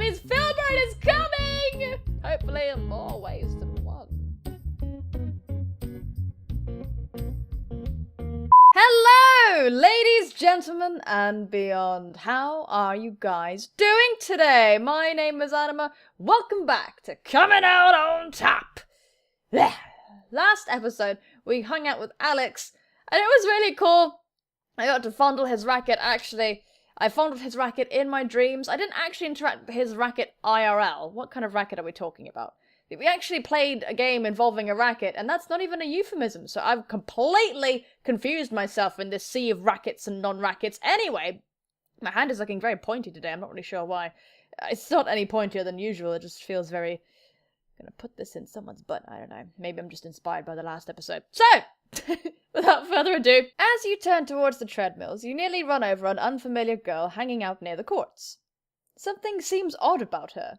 means Philbert is coming! Hopefully in more ways than one. Hello, ladies, gentlemen, and beyond. How are you guys doing today? My name is Animuh. Welcome back to Coming Out on Top. Last episode, we hung out with Alex, and it was really cool. I got to fondle his racket. Actually, I fondled his racket in my dreams. I didn't actually interact with his racket IRL. What kind of racket are we talking about? We actually played a game involving a racket, and that's not even a euphemism, so I've completely confused myself in this sea of rackets and non-rackets. Anyway, my hand is looking very pointy today. I'm not really sure why. It's not any pointier than usual. It just feels very... I'm gonna put this in someone's butt. I don't know. Maybe I'm just inspired by the last episode. So, without further ado, as you turn towards the treadmills, you nearly run over an unfamiliar girl hanging out near the courts. Something seems odd about her.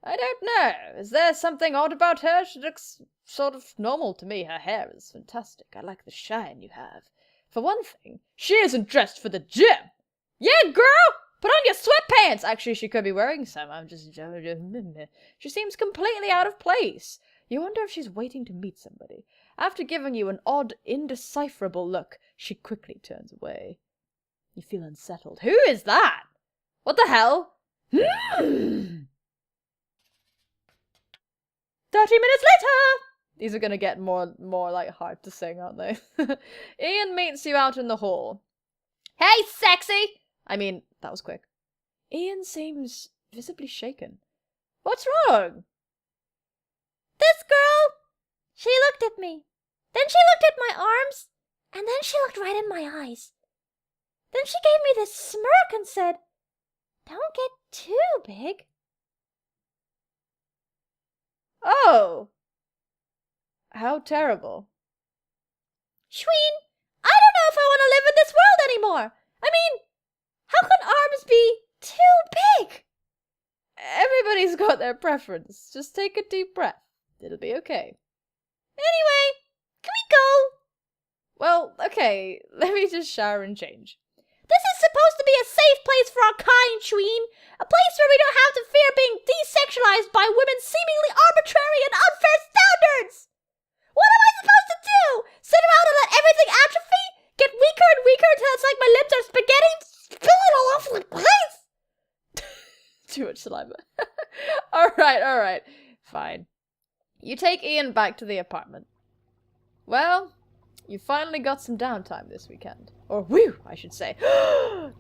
I don't know. Is there something odd about her? She looks sort of normal to me. Her hair is fantastic. I like the shine you have. For one thing, she isn't dressed for the gym. Yeah, girl! Put on your sweatpants! Actually, she could be wearing some. I'm just... She seems completely out of place. You wonder if she's waiting to meet somebody. After giving you an odd, indecipherable look, she quickly turns away. You feel unsettled. Who is that? What the hell? 30 minutes later! These are gonna get more like hard to sing, aren't they? Ian meets you out in the hall. Hey, sexy! I mean, that was quick. Ian seems visibly shaken. What's wrong? This girl! She looked at me. Then she looked at my arms. And then she looked right in my eyes. Then she gave me this smirk and said, "Don't get too big." Oh! How terrible. Schween, I don't know if I want to live in this world anymore. I mean, how can arms be too big? Everybody's got their preference. Just take a deep breath. It'll be okay. Anyway, can we go? Well, okay, let me just shower and change. This is supposed to be a safe place for our kind, Schween. A place where we don't have to fear being desexualized by women's seemingly arbitrary and unfair standards. What am I supposed to do? Sit around and let everything atrophy? Get weaker and weaker until it's like my lips are spaghetti? Spill it all over the place? Too much saliva. Alright. Fine. You take Ian back to the apartment. Well, you finally got some downtime this weekend. Or whew, I should say.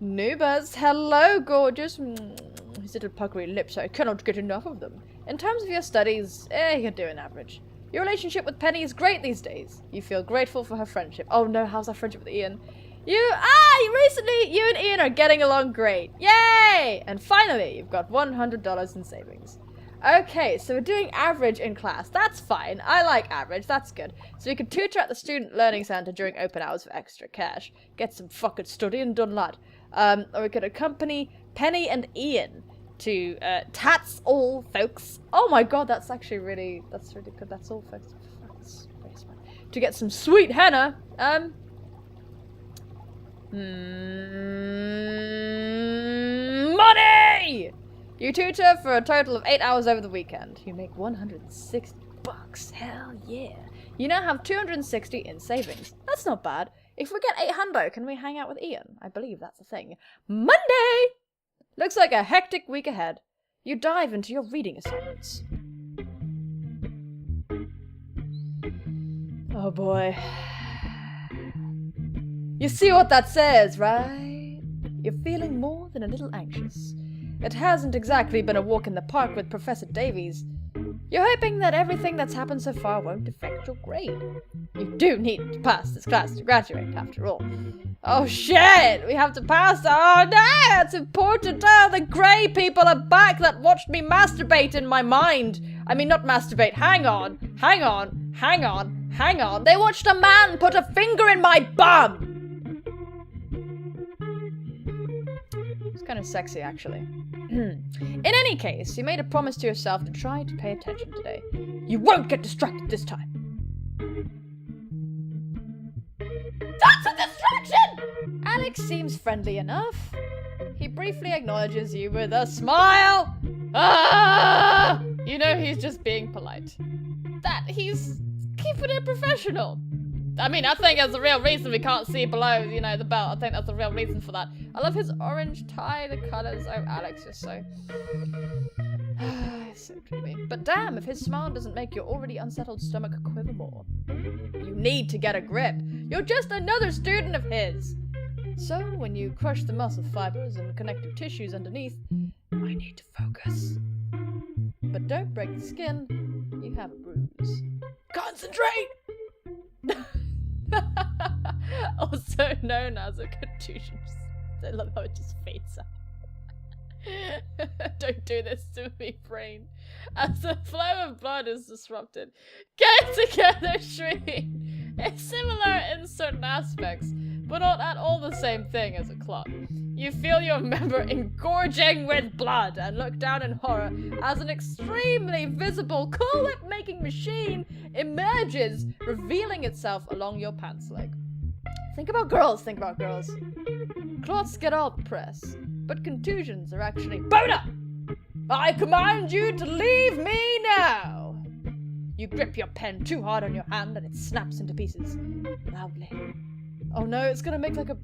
New buzz. Hello, gorgeous. His little puckery lips, I cannot get enough of them. In terms of your studies, you're doing average. Your relationship with Penny is great these days. You feel grateful for her friendship. Oh no, how's our friendship with Ian? Recently, you and Ian are getting along great. Yay! And finally, you've got $100 in savings. Okay, so we're doing average in class. That's fine. I like average. That's good. So we could tutor at the Student Learning Centre during open hours for extra cash. Get some fucking studying done, lad. Or we could accompany Penny and Ian to Tats All, folks. Oh my god, that's actually really... That's really good. That's all, folks. That's very smart. To get some sweet henna. Money! You tutor for a total of 8 hours over the weekend. You make $160. Hell yeah. You now have 260 in savings. That's not bad. If we get 800, can we hang out with Ian? I believe that's a thing. Monday! Looks like a hectic week ahead. You dive into your reading assignments. Oh boy. You see what that says, right? You're feeling more than a little anxious. It hasn't exactly been a walk in the park with Professor Davies. You're hoping that everything that's happened so far won't affect your grade. You do need to pass this class to graduate, after all. Oh shit! We have to pass! Oh no! It's important! Oh, the grey people are back that watched me masturbate in my mind! I mean, not masturbate. Hang on! They watched a man put a finger in my bum! It's kind of sexy, actually. In any case, you made a promise to yourself to try to pay attention today. You won't get distracted this time. That's a distraction! Alex seems friendly enough. He briefly acknowledges you with a smile. Ah! You know he's just being polite. That he's keeping it professional. I mean, I think that's the real reason we can't see below, you know, the belt. I think that's the real reason for that. I love his orange tie, the colours. Oh, Alex, you're so... it's so creepy. But damn, if his smile doesn't make your already unsettled stomach quiver more. You need to get a grip. You're just another student of his. So, when you crush the muscle fibers and connective tissues underneath, I need to focus. But don't break the skin. You have a bruise. Concentrate! Also known as a contusion. I love how it just fades out. Don't do this to me, brain. As the flow of blood is disrupted, get together, Shreen. It's similar in certain aspects, but not at all the same thing as a clot. You feel your member engorging with blood and look down in horror as an extremely visible Cool Whip-making machine emerges, revealing itself along your pants leg. Think about girls, think about girls. Clots get all the press, but contusions are actually boner! I command you to leave me now! You grip your pen too hard on your hand and it snaps into pieces, loudly. Oh no, it's gonna make like a...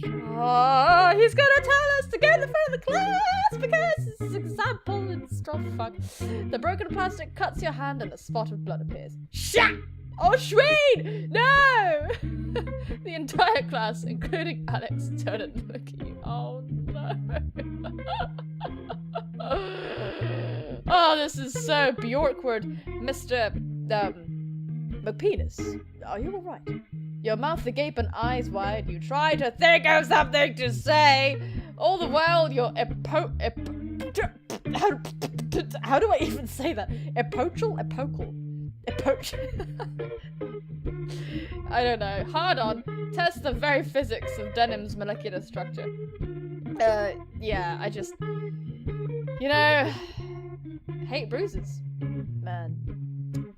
Oh, he's gonna tell us to go to the front of the class because this is example and stuff. Fuck. The broken plastic cuts your hand and a spot of blood appears. Shat! Oh, Shreen! No! The entire class, including Alex, turn and look at you. Oh no. Oh, this is so Bjorkward, Mr. McPenis. Are you alright? Your mouth agape and eyes wide, you try to think of something to say. All the while, your how do I even say that? Epochal? I don't know. Hard on. Test the very physics of denim's molecular structure. Yeah, I just... You know... hate bruises. Man.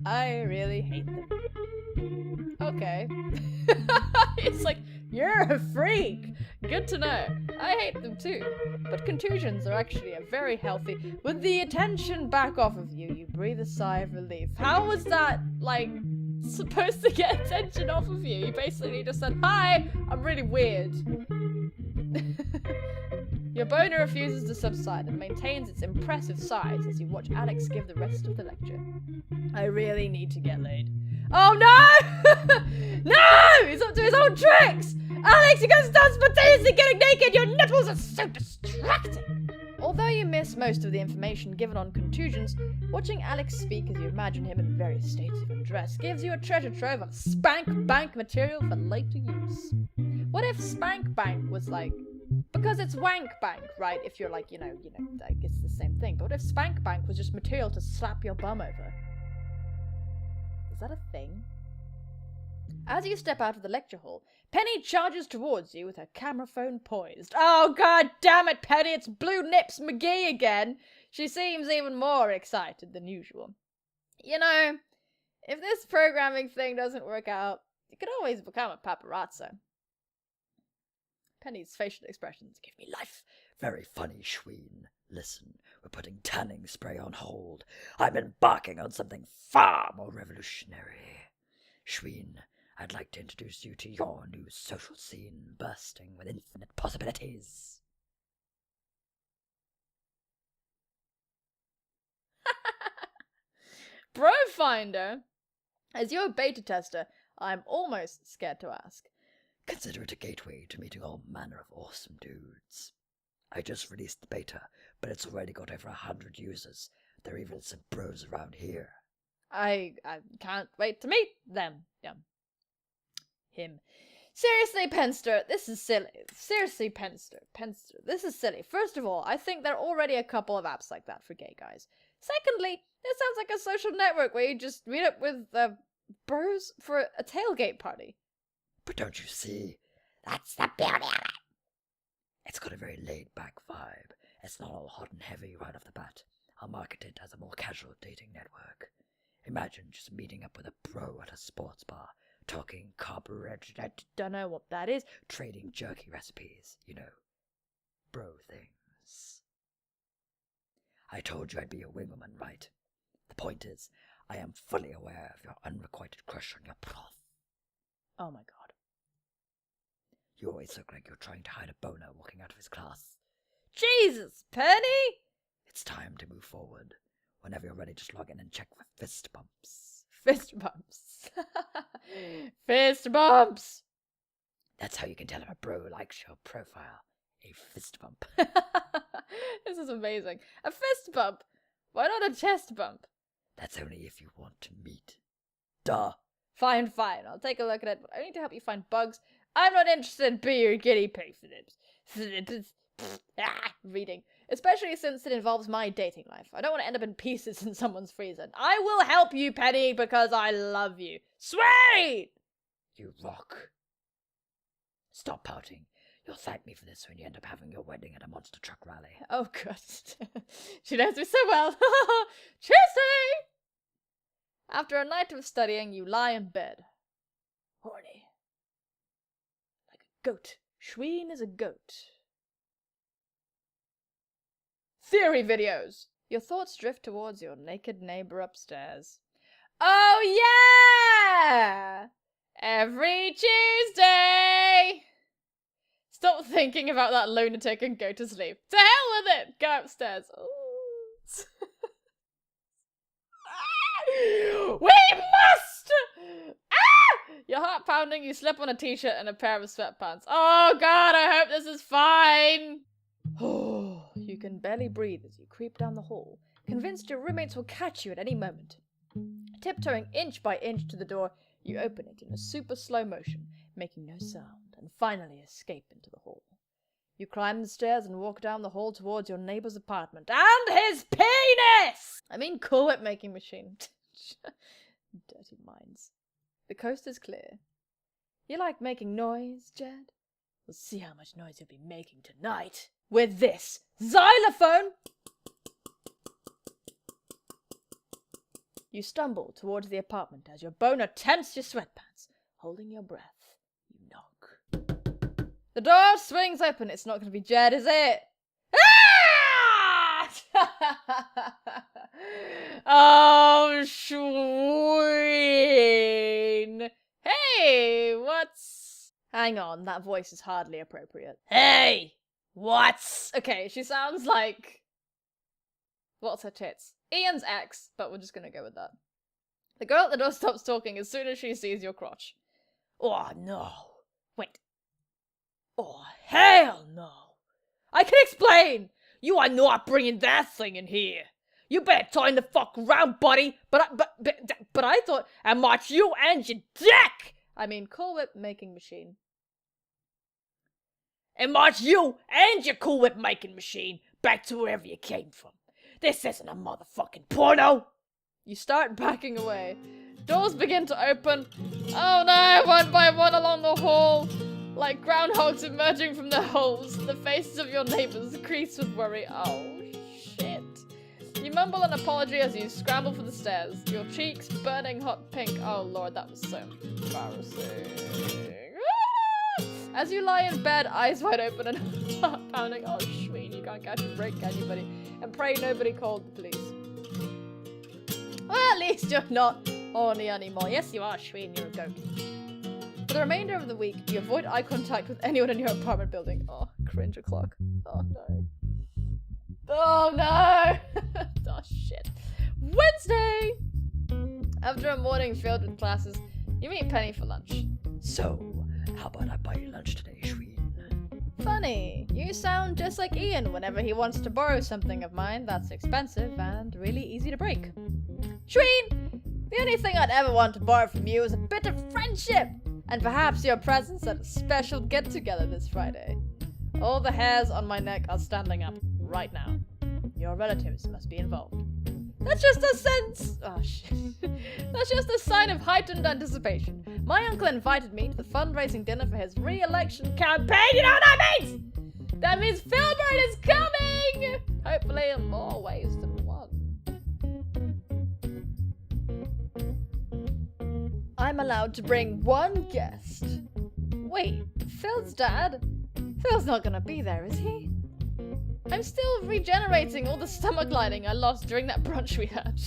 I really hate them. Okay. It's like, you're a freak! Good to know. I hate them too. But contusions are actually a very healthy... With the attention back off of you, you breathe a sigh of relief. How was that, like, supposed to get attention off of you? You basically just said, hi, I'm really weird. Your boner refuses to subside and maintains its impressive size as you watch Alex give the rest of the lecture. I really need to get laid. Oh no! No! He's up to his own tricks! Alex, you gotta start spontaneously getting naked! Your nipples are so distracting! Although you miss most of the information given on contusions, watching Alex speak as you imagine him in various states of undress gives you a treasure trove of spank bank material for later use. What if spank bank was like... Because it's wank bank, right? If you're like, you know, I guess the same thing. But what if spank bank was just material to slap your bum over? Is that a thing? As you step out of the lecture hall, Penny charges towards you with her camera phone poised. Oh, god damn it, Penny, it's Blue Nips McGee again. She seems even more excited than usual. You know, if this programming thing doesn't work out, you could always become a paparazzo. Penny's facial expressions give me life. Very funny, Schween. Listen, we're putting tanning spray on hold. I'm embarking on something far more revolutionary. Schween, I'd like to introduce you to your new social scene bursting with infinite possibilities. Bro Finder, as your beta tester, I'm almost scared to ask. Consider it a gateway to meeting all manner of awesome dudes. I just released the beta, but it's already got over 100 users. There are even some bros around here. I can't wait to meet them. Yeah. Him. Seriously, Penster, this is silly. Seriously, Penster, this is silly. First of all, I think there are already a couple of apps like that for gay guys. Secondly, this sounds like a social network where you just meet up with bros for a tailgate party. But don't you see? That's the beauty of it. It's got a very laid-back vibe. It's not all hot and heavy right off the bat. I'll market it as a more casual dating network. Imagine just meeting up with a bro at a sports bar, talking carbureted, I don't know what that is. Trading jerky recipes, you know. Bro things. I told you I'd be a wingwoman, right? The point is, I am fully aware of your unrequited crush on your prof. Oh my god. You always look like you're trying to hide a boner walking out of his class. Jesus, Penny! It's time to move forward. Whenever you're ready, just log in and check for fist bumps. Fist bumps. Fist bumps! That's how you can tell if a bro likes your profile. A fist bump. This is amazing. A fist bump? Why not a chest bump? That's only if you want to meet. Duh. Fine. I'll take a look at it, but I need to help you find bugs. I'm not interested in being your guinea pig for this. Reading. Especially since it involves my dating life. I don't want to end up in pieces in someone's freezer. I will help you, Penny, because I love you. Sweet! You rock. Stop pouting. You'll thank me for this when you end up having your wedding at a monster truck rally. Oh, God. She knows me so well. Tuesday! After a night of studying, you lie in bed. Horny. Like a goat. Schween is a goat. Theory videos. Your thoughts drift towards your naked neighbor upstairs. Oh, yeah! Every Tuesday! Stop thinking about that lunatic and go to sleep. To hell with it! Go upstairs. We must! Your heart pounding, you slip on a t-shirt and a pair of sweatpants. Oh god, I hope this is fine! You can barely breathe as you creep down the hall, convinced your roommates will catch you at any moment. Tiptoeing inch by inch to the door, you open it in a super slow motion, making no sound, and finally escape into the hall. You climb the stairs and walk down the hall towards your neighbor's apartment. And his penis! I mean Cool Whip making machine. Dirty minds. The coast is clear. You like making noise, Jed? We'll see how much noise you'll be making tonight with this xylophone! You stumble towards the apartment as your boner tempts your sweatpants. Holding your breath, you knock. The door swings open. It's not going to be Jed, is it? Ah! Oh, Schween. Hey, what's... Hang on, that voice is hardly appropriate. Hey, what's... Okay, she sounds like... What's her tits? Ian's ex, but we're just gonna go with that. The girl at the door stops talking as soon as she sees your crotch. Oh, no. Wait. Oh, hell no. I can explain. You are not bringing that thing in here. You better turn the fuck around, buddy. But I thought I marched you and your dick. I mean, Cool Whip making machine. And march you and your Cool Whip making machine back to wherever you came from. This isn't a motherfucking porno! You start backing away. Doors begin to open. Oh no, one by one along the hall. Like groundhogs emerging from their holes. The faces of your neighbors crease with worry. Oh, shit. You mumble an apology as you scramble for the stairs. Your cheeks burning hot pink. Oh lord, that was so embarrassing. As you lie in bed, eyes wide open and heart pounding. Oh, Schween, you can't catch a break, can you, buddy? And pray nobody called the police. Well, at least you're not horny anymore. Yes, you are, Schween, you're a goat. For the remainder of the week, you avoid eye contact with anyone in your apartment building. Oh, cringe o'clock. Oh, no. Oh, no! Oh, shit. Wednesday! After a morning filled with classes, you meet Penny for lunch. So, how about I buy you lunch today, Schween? Funny, you sound just like Ian whenever he wants to borrow something of mine that's expensive and really easy to break. Schween, the only thing I'd ever want to borrow from you is a bit of friendship, and perhaps your presence at a special get-together this Friday. All the hairs on my neck are standing up right now. Your relatives must be involved. That's just a sense... Oh, shit. That's just a sign of heightened anticipation. My uncle invited me to the fundraising dinner for his re-election campaign. You know what that means? That means Philbert is coming! Hopefully in more ways than one. I'm allowed to bring one guest. Wait, Phil's dad? Phil's not gonna be there, is he? I'm still regenerating all the stomach lining I lost during that brunch we had.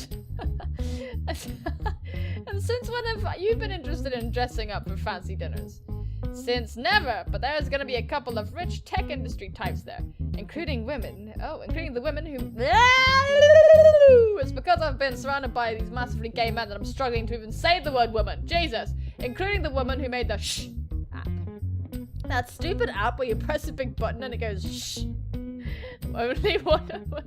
And since when have you been interested in dressing up for fancy dinners? Since never, but there's gonna be a couple of rich tech industry types there, including women. Oh, including the women who... It's because I've been surrounded by these massively gay men that I'm struggling to even say the word woman. Jesus! Including the woman who made the shh app. That stupid app where you press a big button and it goes shh. Only one of us.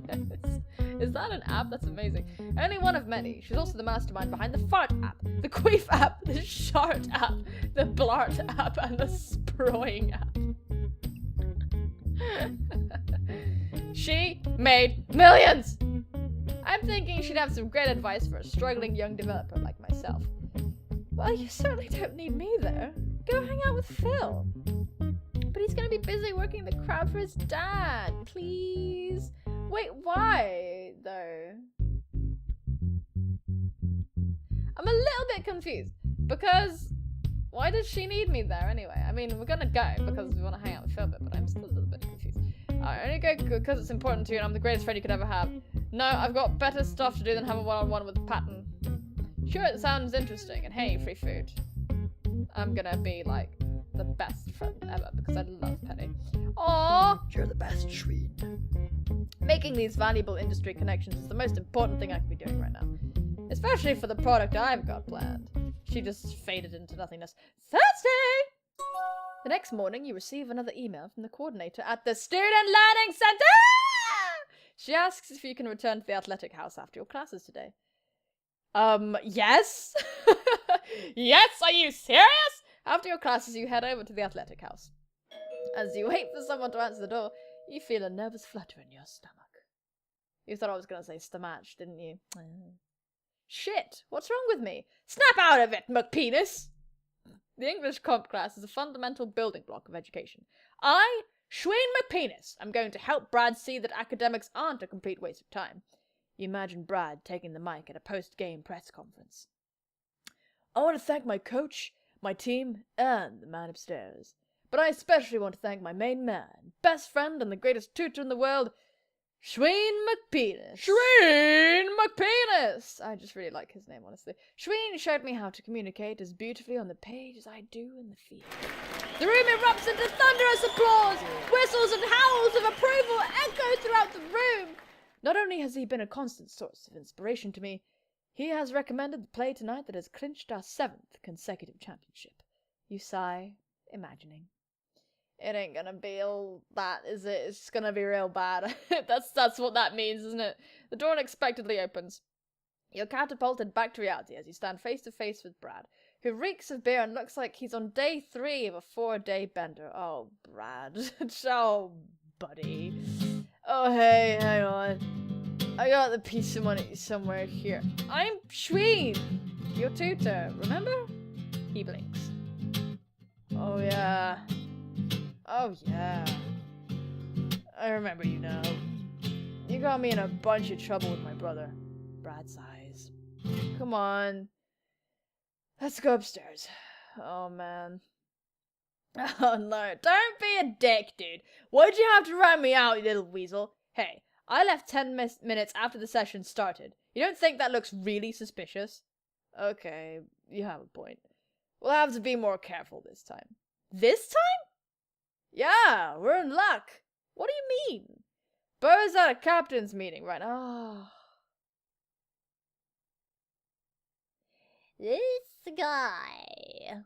Is that an app? That's amazing. Only one of many. She's also the mastermind behind the fart app, the queef app, the shart app, the blart app, and the sproing app. She made millions! I'm thinking she'd have some great advice for a struggling young developer like myself. Well, you certainly don't need me there. Go hang out with Phil. But he's gonna be busy working the crowd for his dad. Please. Wait, why, though? I'm a little bit confused. Because why does she need me there anyway? I mean, we're gonna go because we want to hang out with Philbert, but I'm still a little bit confused. I only go because it's important to you and I'm the greatest friend you could ever have. No, I've got better stuff to do than have a one-on-one with Patton. Sure, it sounds interesting, and hey, free food. I'm gonna be, like, the best friend ever because I love Penny. Aww! You're the best, Schween. Making these valuable industry connections is the most important thing I can be doing right now. Especially for the product I've got planned. She just faded into nothingness. Thursday! The next morning, you receive another email from the coordinator at the Student Learning Center! She asks if you can return to the athletic house after your classes today. Yes? Yes, are you serious? After your classes, you head over to the athletic house. As you wait for someone to answer the door, you feel a nervous flutter in your stomach. You thought I was going to say stomach, didn't you? Shit, what's wrong with me? Snap out of it, McPenis! The English comp class is a fundamental building block of education. I, Schween McPenis, am going to help Brad see that academics aren't a complete waste of time. You imagine Brad taking the mic at a post-game press conference. I want to thank my coach, my team, and the man upstairs. But I especially want to thank my main man, best friend, and the greatest tutor in the world, Schween McPenis. Schween McPenis! I just really like his name, honestly. Schween showed me how to communicate as beautifully on the page as I do in the field. The room erupts into thunderous applause! Whistles and howls of approval echo throughout the room! Not only has he been a constant source of inspiration to me, he has recommended the play tonight that has clinched our 7th consecutive championship. You sigh, imagining. It ain't gonna be all that, is it? It's gonna be real bad. That's what that means, isn't it? The door unexpectedly opens. You're catapulted back to reality as you stand face to face with Brad, who reeks of beer and looks like he's on day 3 of a 4-day bender. Oh, Brad. Oh, buddy. Oh, hey, hang on. I got the piece of money somewhere here. I'm Schween, your tutor, remember? He blinks. Oh, yeah. Oh, yeah. I remember you now. You got me in a bunch of trouble with my brother. Brad sighs. Come on. Let's go upstairs. Oh, man. Oh, no. Don't be a dick, dude. Why'd you have to rat me out, you little weasel? Hey, I left 10 minutes after the session started. You don't think that looks really suspicious? Okay, you have a point. We'll have to be more careful this time. This time? Yeah, we're in luck. What do you mean? Bo's at a captain's meeting right now. This guy.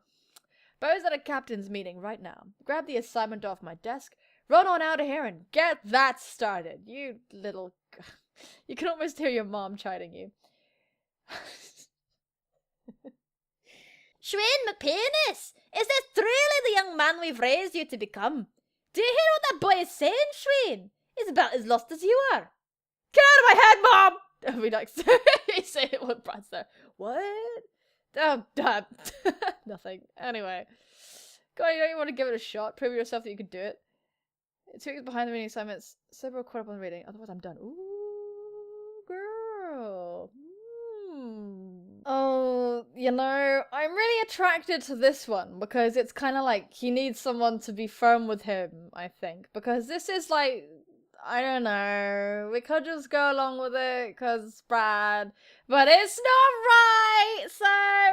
Bo's at a captain's meeting right now. Grab the assignment off my desk, run on out of here, and get that started. You little... You can almost hear your mom chiding you. Schween McPenis, is this truly the young man we've raised you to become? Do you hear what that boy is saying, Schween? He's about as lost as you are. Get out of my head, Mom! And we like say it when Brad's there. What? Oh, Dad. Nothing. Anyway. God, you don't even want to give it a shot? Prove yourself that you could do it. 2 weeks behind the reading assignments. Several caught up on reading. Otherwise, I'm done. Ooh, girl. Oh, you know, I'm really attracted to this one because it's kind of like he needs someone to be firm with him, I think. Because this is like, I don't know. We could just go along with it because it's Brad. But it's not right! So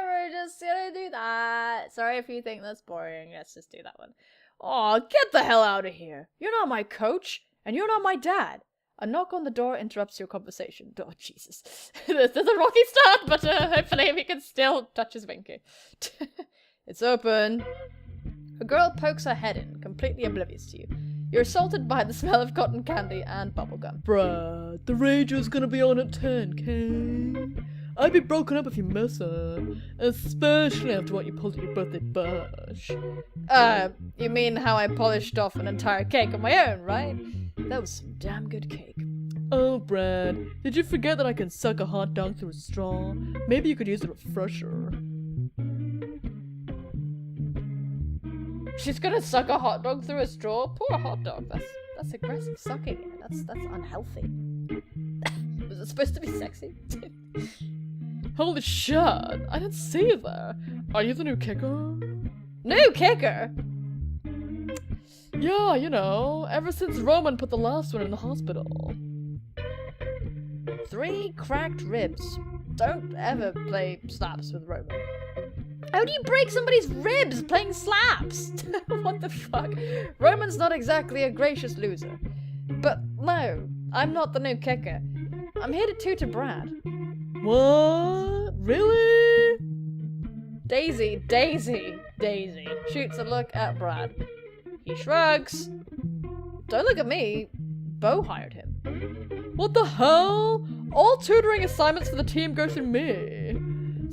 we're just gonna do that. Sorry if you think that's boring. Let's just do that one. Aw, get the hell out of here. You're not my coach, and you're not my dad. A knock on the door interrupts your conversation. Oh, Jesus. This is a rocky start, but hopefully we can still touch his winky. It's open. A girl pokes her head in, completely oblivious to you. You're assaulted by the smell of cotton candy and bubblegum. Brad, the Rager's gonna be on at 10, okay? I'd be broken up if you miss her. Especially after what you pulled at your birthday bash. You mean how I polished off an entire cake on my own, right? That was some damn good cake. Oh, Brad, did you forget that I can suck a hot dog through a straw? Maybe you could use a refresher. She's gonna suck a hot dog through a straw? Poor hot dog. That's aggressive sucking. That's unhealthy. Was it supposed to be sexy? Holy shit, I didn't see you there. Are you the new kicker? New kicker? Yeah, you know, ever since Roman put the last one in the hospital. 3 cracked ribs. Don't ever play slaps with Roman. How do you break somebody's ribs playing slaps? What the fuck? Roman's not exactly a gracious loser. But no, I'm not the new kicker. I'm here to tutor Brad. What? Really? Daisy shoots a look at Brad. He shrugs. Don't look at me. Bo hired him. What the hell? All tutoring assignments for the team go through me.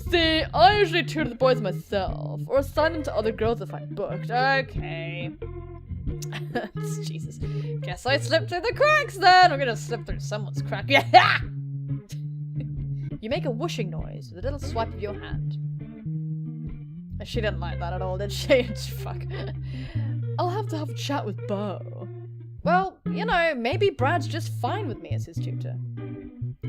See, I usually tutor the boys myself, or assign them to other girls if I'm booked. Okay. Jesus. Guess I slipped through the cracks then. I'm gonna slip through someone's crack. Yeah! You make a whooshing noise with a little swipe of your hand. She didn't like that at all, did she? Fuck. I'll have to have a chat with Bo. Well, you know, maybe Brad's just fine with me as his tutor.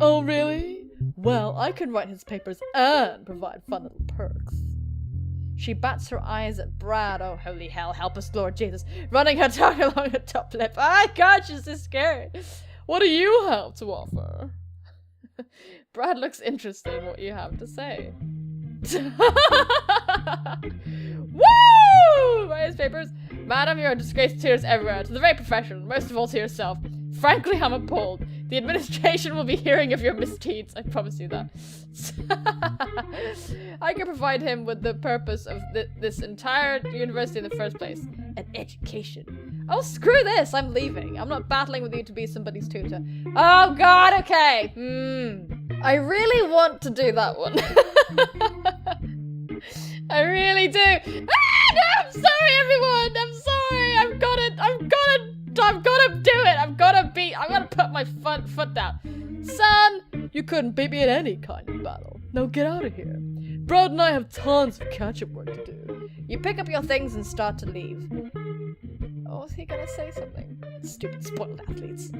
Oh, really? Well, I can write his papers and provide fun little perks. She bats her eyes at Brad. Oh, holy hell, help us, Lord Jesus. Running her tongue along her top lip. Oh, God, she's so scared. What do you have to offer? Brad looks interested in what you have to say. Woo! Write his papers. Madam, you're a disgrace to tears everywhere, to the very profession, most of all to yourself. Frankly, I'm appalled. The administration will be hearing of your misdeeds. I promise you that. I can provide him with the purpose of this entire university in the first place. An education. Oh, screw this. I'm leaving. I'm not battling with you to be somebody's tutor. Oh, God, okay. I really want to do that one. I really do. Ah, no, I'm sorry, everyone. I'm sorry. I've got to do it. I'm gonna put my foot down. Son, you couldn't beat me in any kind of battle. Now get out of here. Brad and I have tons of catch-up work to do. You pick up your things and start to leave. Oh, is he gonna say something? Stupid spoiled athletes.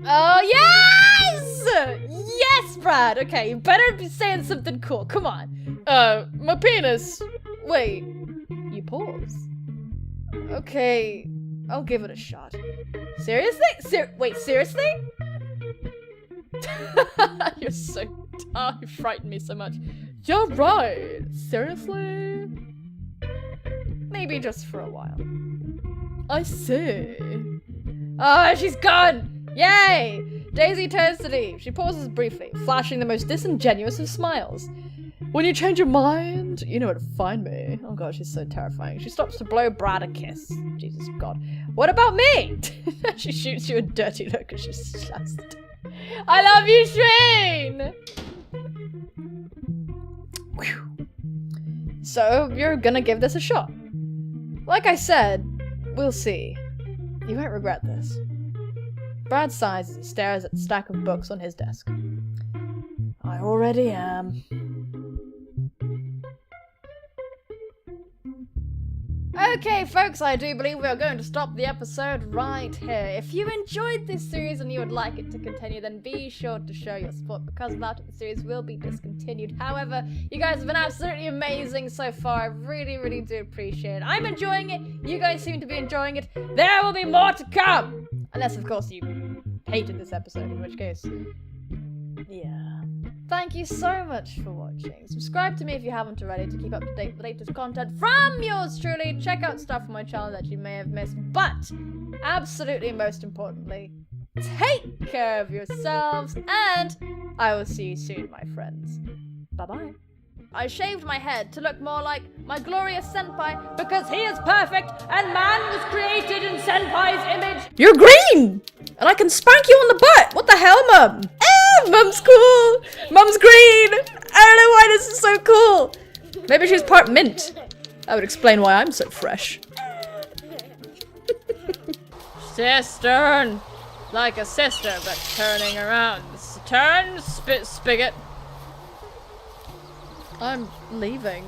Oh, yes! Yes, Brad! Okay, you better be saying something cool. Come on. My penis. Wait. You pause. Okay, I'll give it a shot. Seriously? Wait, seriously? You're so... Oh, you frightened me so much. You're right. Seriously? Maybe just for a while. I see. Oh, she's gone! Yay! Daisy turns to leave. She pauses briefly, flashing the most disingenuous of smiles. When you change your mind, you know where to find me. Oh god, she's so terrifying. She stops to blow Brad a kiss. Jesus God. What about me? She shoots you a dirty look as she slaps it. I love you, Shane! Whew. So, you're gonna give this a shot. Like I said, we'll see. You won't regret this. Brad sighs as he stares at the stack of books on his desk. I already am. Okay, folks, I do believe we are going to stop the episode right here. If you enjoyed this series and you would like it to continue, then be sure to show your support, because without it, the series will be discontinued. However, you guys have been absolutely amazing so far. I really, really do appreciate it. I'm enjoying it. You guys seem to be enjoying it. There will be more to come. Unless, of course, you hated this episode, in which case... yeah. Thank you so much for watching. Subscribe to me if you haven't already to keep up to date with the latest content from yours truly. Check out stuff on my channel that you may have missed. But, absolutely most importantly, take care of yourselves, and I will see you soon, my friends. Bye-bye. I shaved my head to look more like my glorious senpai because he is perfect and man was created in senpai's image. You're green! And I can spank you on the butt! What the hell, Mum? Mum's cool! Mum's green! I don't know why this is so cool! Maybe she's part mint. That would explain why I'm so fresh. Cistern! Like a sister, but turning around. Turn, spigot. I'm leaving.